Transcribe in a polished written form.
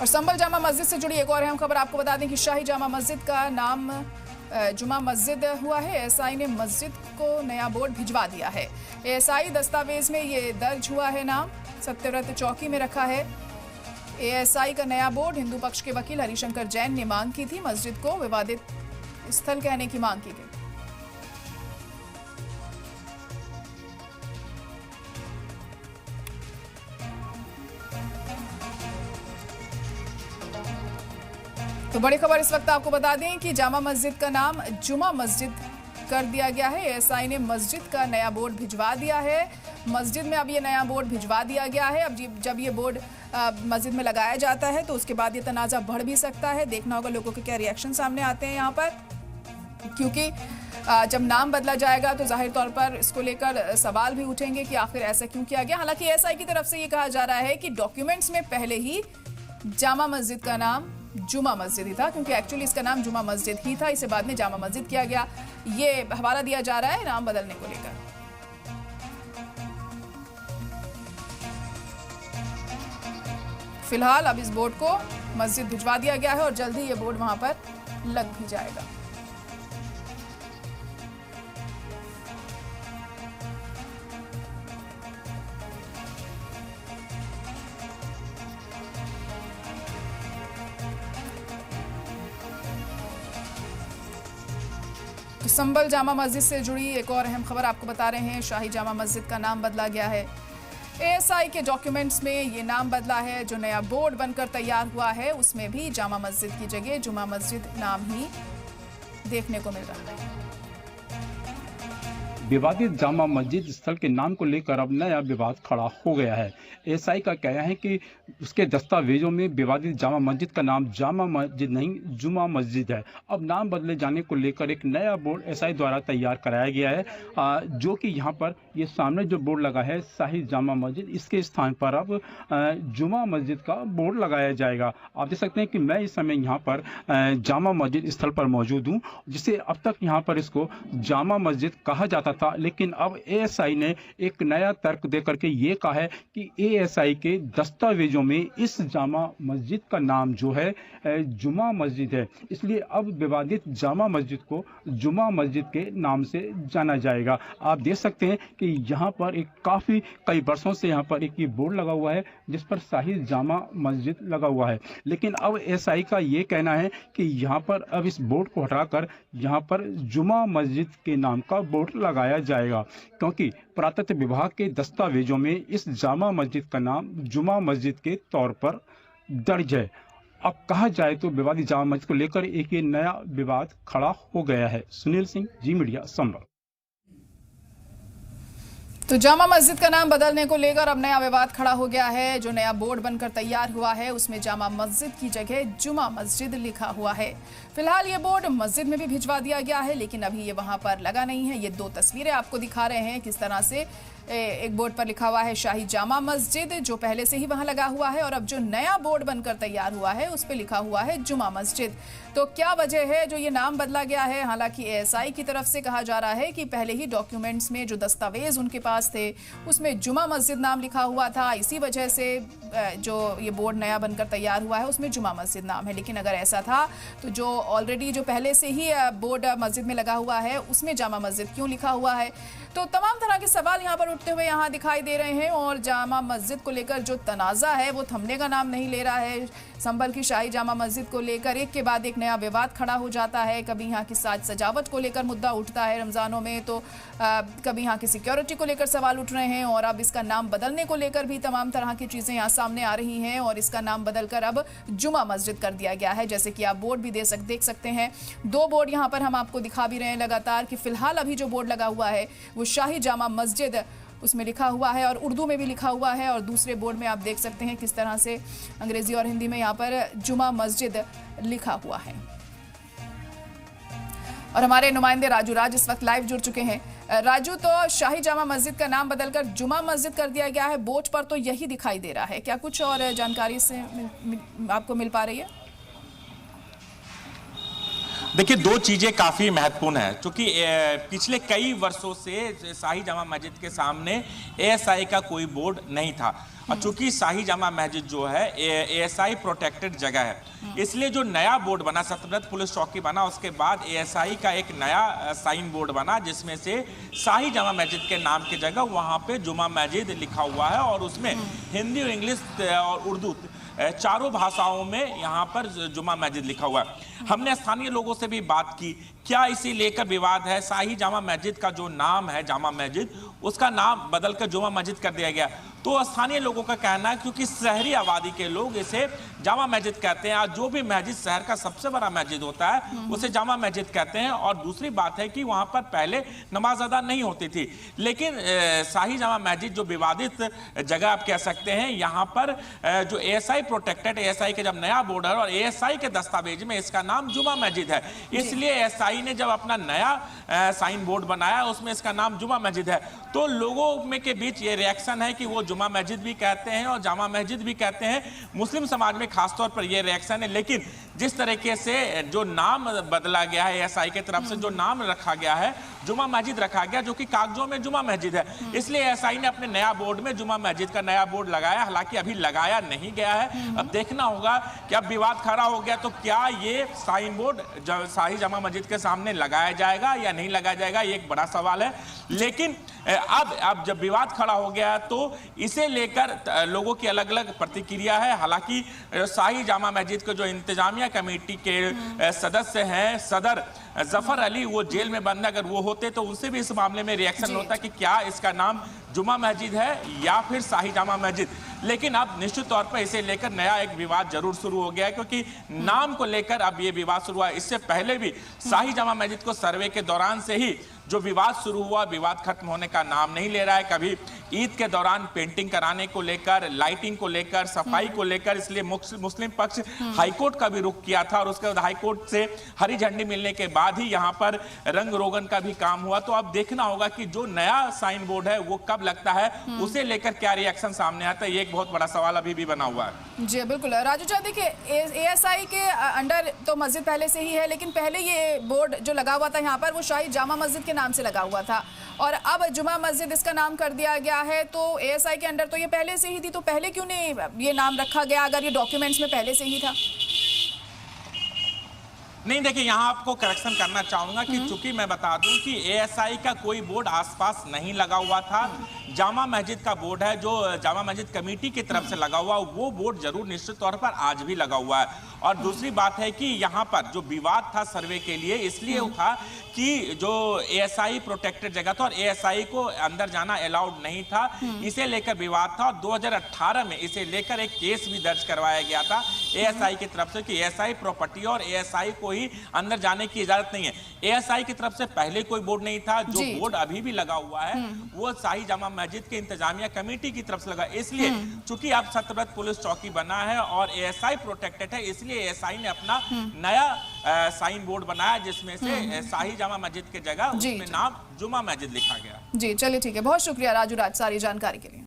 और संभल जामा मस्जिद से जुड़ी एक और अहम खबर आपको बता दें कि शाही जामा मस्जिद का नाम जुमा मस्जिद हुआ है। एएसआई ने मस्जिद को नया बोर्ड भिजवा दिया है। एएसआई दस्तावेज में ये दर्ज हुआ है, नाम सत्यव्रत चौकी में रखा है। एएसआई का नया बोर्ड हिंदू पक्ष के वकील हरिशंकर जैन ने मांग की थी। मस्जिद को विवादित स्थल कहने की मांग की गई। तो बड़ी खबर इस वक्त आपको बता दें कि जामा मस्जिद का नाम जुमा मस्जिद कर दिया गया है। एएसआई ने मस्जिद का नया बोर्ड भिजवा दिया है। मस्जिद में अब ये नया बोर्ड भिजवा दिया गया है। अब जब ये बोर्ड मस्जिद में लगाया जाता है तो उसके बाद ये तनाज़ा बढ़ भी सकता है। देखना होगा लोगों के क्या रिएक्शन सामने आते हैं यहाँ पर, क्योंकि जब नाम बदला जाएगा तो जाहिर तौर पर इसको लेकर सवाल भी उठेंगे कि आखिर ऐसा क्यों किया गया। हालांकि एएसआई की तरफ से ये कहा जा रहा है कि डॉक्यूमेंट्स में पहले ही जामा मस्जिद का नाम जुमा मस्जिद ही था, क्योंकि एक्चुअली इसका नाम जुमा मस्जिद ही था। इसे बाद में जामा मस्जिद किया गया। ये हवाला दिया जा रहा है नाम बदलने को लेकर। फिलहाल अब इस बोर्ड को मस्जिद भिजवा दिया गया है और जल्द ही ये बोर्ड वहां पर लग भी जाएगा। संभल जामा मस्जिद से जुड़ी एक और अहम खबर आपको बता रहे हैं। शाही जामा मस्जिद का नाम बदला गया है। एएसआई के डॉक्यूमेंट्स में ये नाम बदला है। जो नया बोर्ड बनकर तैयार हुआ है उसमें भी जामा मस्जिद की जगह जुमा मस्जिद नाम ही देखने को मिल रहा है। विवादित जामा मस्जिद स्थल के नाम को लेकर अब नया विवाद खड़ा हो गया है। एएसआई का कहना है कि उसके दस्तावेजों में विवादित जामा मस्जिद का नाम जामा मस्जिद नहीं जुमा मस्जिद है। अब नाम बदले जाने को लेकर एक नया बोर्ड एएसआई द्वारा तैयार कराया गया है, जो कि यहाँ पर ये सामने जो बोर्ड लगा है शाही जामा मस्जिद, इसके स्थान पर अब जुमा मस्जिद का बोर्ड लगाया जाएगा। आप देख सकते हैं कि मैं इस समय यहाँ पर जामा मस्जिद स्थल पर मौजूद हूँ, जिसे अब तक यहाँ पर इसको जामा मस्जिद कहा जाता था, लेकिन अब एएसआई ने एक नया तर्क देकर के ये कहा है कि एएसआई के दस्तावेजों में इस जामा मस्जिद का नाम जो है जुमा मस्जिद है, इसलिए अब विवादित जामा मस्जिद को जुमा मस्जिद के नाम से जाना जाएगा। आप देख सकते हैं कि यहाँ पर एक कई वर्षों से यहाँ पर एक ये बोर्ड लगा हुआ है जिस पर शाही जामा मस्जिद लगा हुआ है, लेकिन अब एएसआई का ये कहना है कि यहाँ पर अब इस बोर्ड को हटाकर यहाँ पर जुमा मस्जिद के नाम का बोर्ड लगाया जाएगा, क्योंकि पुरातत्व विभाग के दस्तावेजों में इस जामा मस्जिद का नाम जुमा मस्जिद के तौर पर दर्ज है। अब कहा जाए तो विवादित जामा मस्जिद को लेकर एक ये नया विवाद खड़ा हो गया है। सुनील सिंह, जी मीडिया, संभल। तो जामा मस्जिद का नाम बदलने को लेकर अब नया विवाद खड़ा हो गया है। जो नया बोर्ड बनकर तैयार हुआ है उसमें जामा मस्जिद की जगह जुमा मस्जिद लिखा हुआ है। फिलहाल ये बोर्ड मस्जिद में भी भिजवा दिया गया है, लेकिन अभी ये वहां पर लगा नहीं है। ये दो तस्वीरें आपको दिखा रहे हैं किस तरह से एक बोर्ड पर लिखा हुआ है शाही जामा मस्जिद, जो पहले से ही वहां लगा हुआ है, और अब जो नया बोर्ड बनकर तैयार हुआ है उस पर लिखा हुआ है जुमा मस्जिद। तो क्या वजह है जो ये नाम बदला गया है? हालांकि एएसआई की तरफ से कहा जा रहा है कि पहले ही डॉक्यूमेंट्स में जो दस्तावेज उनके पास थे उसमें जुमा मस्जिद नाम लिखा हुआ था, इसी वजह से जो ये बोर्ड नया बनकर तैयार हुआ है उसमें जुमा मस्जिद नाम है। लेकिन अगर ऐसा था तो जो ऑलरेडी जो पहले से ही बोर्ड मस्जिद में लगा हुआ है उसमें जामा मस्जिद क्यों लिखा हुआ है? तो तमाम तरह के सवाल यहाँ पर उठते हुए यहाँ दिखाई दे रहे हैं। और जामा मस्जिद को लेकर जो तनाज़ा है वो थमने का नाम नहीं ले रहा है। संभल की शाही जामा मस्जिद को लेकर एक के बाद एक नया विवाद खड़ा हो जाता है। कभी यहाँ की साज सजावट को लेकर मुद्दा उठता है रमज़ानों में, तो कभी यहाँ की सिक्योरिटी को लेकर सवाल उठ रहे हैं, और अब इसका नाम बदलने को लेकर भी तमाम तरह की चीज़ें यहाँ सामने आ रही हैं। और इसका नाम बदलकर अब जुमा मस्जिद कर दिया गया है। जैसे कि आप बोर्ड भी देख सकते हैं। दो बोर्ड यहाँ पर हम आपको दिखा भी रहे हैं लगातार कि फिलहाल अभी जो बोर्ड लगा हुआ है वो शाही जामा मस्जिद उसमें लिखा हुआ है और उर्दू में भी लिखा हुआ है, और दूसरे बोर्ड में आप देख सकते हैं किस तरह से अंग्रेजी और हिंदी में यहाँ पर जुमा मस्जिद लिखा हुआ है। और हमारे नुमाइंदे राजू राज इस वक्त लाइव जुड़ चुके हैं। राजू, तो शाही जामा मस्जिद का नाम बदलकर जुमा मस्जिद कर दिया गया है, बोर्ड पर तो यही दिखाई दे रहा है, क्या कुछ और जानकारी से आपको मिल पा रही है? देखिए, दो चीजें काफी महत्वपूर्ण है, क्योंकि पिछले कई वर्षों से शाही जामा मस्जिद के सामने एएसआई का कोई बोर्ड नहीं था। और चूंकि शाही जामा मस्जिद जो है एएसआई प्रोटेक्टेड जगह है, इसलिए जो नया बोर्ड बना, सतलज पुलिस चौकी बना, उसके बाद एएसआई का एक नया साइन बोर्ड बना, जिसमें से शाही जामा मस्जिद के नाम की जगह वहां पे जुमा मस्जिद लिखा हुआ है और उसमें हिंदी और इंग्लिश और उर्दू चारों भाषाओं में यहाँ पर जुमा मस्जिद लिखा हुआ है। हमने स्थानीय लोगों से भी बात की, क्या इसी लेकर विवाद है? शाही जामा मस्जिद का जो नाम है जामा मस्जिद, उसका नाम बदलकर जुमा मस्जिद कर दिया गया। तो स्थानीय लोगों का कहना है क्योंकि शहरी आबादी के लोग इसे जामा मस्जिद कहते हैं, जो भी मस्जिद शहर का सबसे बड़ा मस्जिद होता है उसे जामा मस्जिद कहते हैं। और दूसरी बात है कि वहां पर पहले नमाज अदा नहीं होती थी, लेकिन शाही जामा मस्जिद जो विवादित जगह आप कह सकते हैं, यहाँ पर जो एएसआई प्रोटेक्टेड, एएसआई के जब नया बोर्ड है और एएसआई के दस्तावेज में इसका नाम जुमा मस्जिद है, इसलिए एएसआई ने जब अपना नया साइन बोर्ड बनाया उसमें इसका नाम जुमा मस्जिद है। तो लोगों में के बीच ये रिएक्शन है कि वो जुमा मस्जिद भी कहते हैं और जामा मस्जिद भी कहते हैं। मुस्लिम समाज में खासतौर पर ये रिएक्शन है, लेकिन जिस तरीके से जो नाम बदला गया है एएसआई की तरफ से, जो नाम रखा गया है जुमा मस्जिद रखा गया, जो कि कागजों में जुमा मस्जिद है, इसलिए एएसआई ने अपने नया बोर्ड में जुमा मस्जिद का नया बोर्ड लगाया। हालांकि अभी लगाया नहीं गया है, अब देखना होगा कि अब विवाद खड़ा हो गया तो क्या ये साइन बोर्ड शाही जामा मस्जिद के सामने लगाया जाएगा या नहीं लगाया जाएगा, ये एक बड़ा सवाल है। लेकिन अब जब विवाद खड़ा हो गया तो इसे लेकर लोगों की अलग अलग प्रतिक्रिया है। हालांकि शाही जामा मस्जिद के जो इंतजामिया कमेटी के सदस्य हैं, सदर जफर अली, वो जेल में बंद, अगर वो होते तो उनसे भी इस मामले में रिएक्शन होता कि क्या इसका नाम जुमा मस्जिद है या फिर शाही जामा मस्जिद। लेकिन अब निश्चित तौर पर इसे लेकर नया एक विवाद जरूर शुरू हो गया है, क्योंकि नाम को लेकर अब ये विवाद शुरू हुआ। इससे पहले भी शाही जामा मस्जिद को सर्वे के दौरान से ही जो विवाद शुरू हुआ, विवाद खत्म होने का नाम नहीं ले रहा है। कभी ईद के दौरान पेंटिंग कराने को लेकर, लाइटिंग को लेकर, सफाई को लेकर, इसलिए मुस्लिम पक्ष हाईकोर्ट का भी रुख किया था और उसके बाद हाईकोर्ट से हरी झंडी मिलने के बाद ही यहाँ पर रंग रोगन का भी काम हुआ। तो अब देखना होगा कि जो नया साइन बोर्ड है वो कब लगता है, उसे लेकर क्या रिएक्शन सामने आता है, ये एक बहुत बड़ा सवाल अभी भी बना हुआ है। जी बिल्कुल राजू चाचा, देखिए एएसआई के अंडर तो मस्जिद पहले से ही है, लेकिन पहले ये बोर्ड जो लगा हुआ था यहाँ पर वो शाही जामा मस्जिद के नाम से लगा हुआ था और अब जुमा मस्जिद इसका नाम कर दिया गया है। तो एएसआई के अंडर तो ये पहले से ही थी, तो पहले क्यों नहीं ये नाम रखा गया अगर ये डॉक्यूमेंट्स में पहले से ही था? नहीं, देखिए, यहाँ आपको करेक्शन करना चाहूंगा कि चूंकि मैं बता दूं कि एएसआई का कोई बोर्ड आसपास नहीं लगा हुआ था। जामा मस्जिद का बोर्ड है जो जामा मस्जिद कमेटी की तरफ से लगा हुआ, वो बोर्ड जरूर निश्चित तौर पर आज भी लगा हुआ है। और दूसरी बात है कि यहाँ पर जो विवाद था सर्वे के लिए, इसलिए था कि जो एएसआई प्रोटेक्टेड जगह था और एएसआई को अंदर जाना अलाउड नहीं था, इसे लेकर विवाद था। और 2018 में इसे लेकर एक केस भी दर्ज करवाया गया था एएसआई की तरफ से कि एएसआई प्रॉपर्टी और एएसआई को ही अंदर जाने की इजाजत नहीं है। एएसआई की तरफ से पहले कोई बोर्ड नहीं था। जो बोर्ड अभी भी लगा हुआ है वो शाही जामा मस्जिद के इंतजामिया कमेटी की तरफ से लगा। इसलिए चूंकि अब सतलज पुलिस चौकी बना है और एएसआई प्रोटेक्टेड है, इसलिए एएसआई ने अपना नया साइन बोर्ड बनाया जिसमें से शाही जामा मस्जिद के जगह उसमें नाम जुमा मस्जिद लिखा गया। जी चलिए ठीक है, बहुत शुक्रिया राजू राज सारी जानकारी के लिए।